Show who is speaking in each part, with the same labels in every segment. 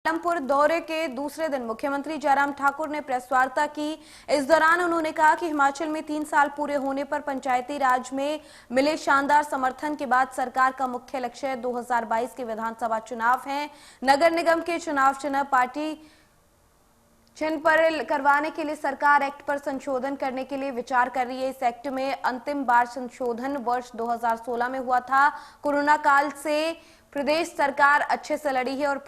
Speaker 1: पालमपुर दौरे के दूसरे दिन मुख्यमंत्री जयराम ठाकुर ने प्रेस वार्ता की। इस दौरान उन्होंने कहा कि हिमाचल में 3 साल पूरे होने पर पंचायती राज में मिले शानदार समर्थन के बाद सरकार का मुख्य लक्ष्य 2022 के विधानसभा चुनाव हैं। नगर निगम के चुनाव चिन्ह पार्टी चिन्ह पर करवाने के लिए सरकार एक्ट पर संशोधन करने के लिए विचार कर रही है। इस एक्ट में अंतिम बार संशोधन वर्ष 2016 में हुआ था। कोरोना काल से प्रदेश सरकार अच्छे से लड़ी है और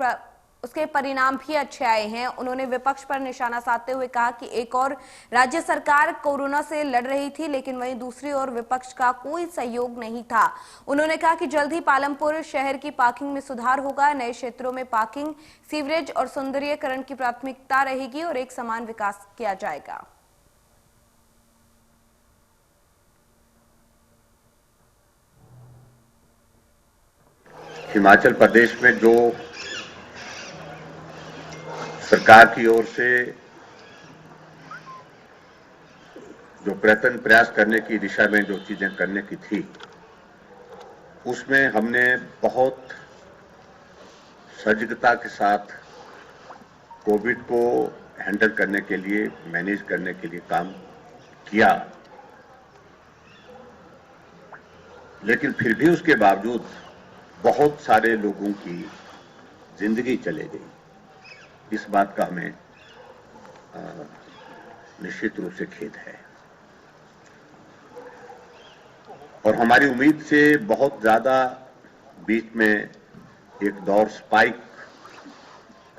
Speaker 1: उसके परिणाम भी अच्छे आए हैं। उन्होंने विपक्ष पर निशाना साधते हुए कहा कि एक और राज्य सरकार कोरोना से लड़ रही थी, लेकिन वहीं दूसरी ओर विपक्ष का कोई सहयोग नहीं था। उन्होंने कहा कि जल्द ही पालमपुर शहर की पार्किंग में सुधार होगा। नए क्षेत्रों में पार्किंग, सीवरेज और सौंदर्यीकरण की प्राथमिकता रहेगी और एक समान विकास किया जाएगा।
Speaker 2: हिमाचल प्रदेश में जो सरकार की ओर से जो प्रयास करने की दिशा में जो चीजें करने की थी, उसमें हमने बहुत सजगता के साथ कोविड को हैंडल करने के लिए, मैनेज करने के लिए काम किया। लेकिन फिर भी उसके बावजूद बहुत सारे लोगों की जिंदगी चले गई। इस बात का हमें निश्चित रूप से खेद है और हमारी उम्मीद से बहुत ज्यादा बीच में एक दौर स्पाइक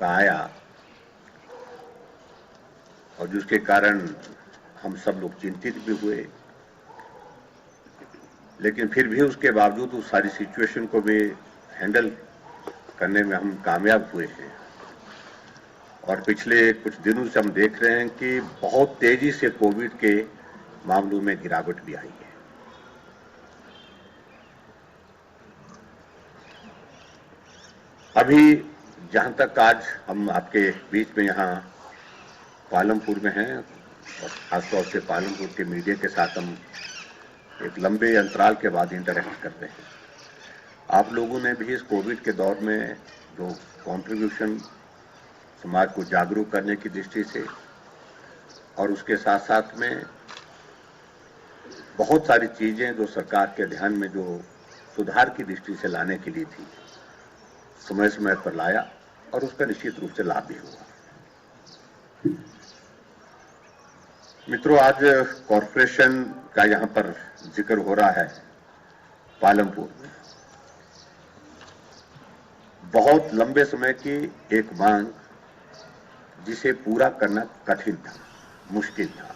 Speaker 2: का आया और जिसके कारण हम सब लोग चिंतित भी हुए। लेकिन फिर भी उसके बावजूद उस सारी सिचुएशन को भी हैंडल करने में हम कामयाब हुए हैं और पिछले कुछ दिनों से हम देख रहे हैं कि बहुत तेजी से कोविड के मामलों में गिरावट भी आई है। अभी जहां तक आज हम आपके बीच में यहां पालमपुर में हैं और खासतौर से पालमपुर के मीडिया के साथ हम एक लंबे अंतराल के बाद इंटरेक्ट करते हैं। आप लोगों ने भी इस कोविड के दौर में जो कंट्रीब्यूशन समाज को जागरूक करने की दृष्टि से और उसके साथ साथ में बहुत सारी चीजें जो सरकार के ध्यान में जो सुधार की दृष्टि से लाने के लिए थी, समय समय पर लाया और उसका निश्चित रूप से लाभ भी हुआ। मित्रों, आज कॉरपोरेशन का यहां पर जिक्र हो रहा है। पालमपुर में बहुत लंबे समय की एक मांग जिसे पूरा करना कठिन था, मुश्किल था।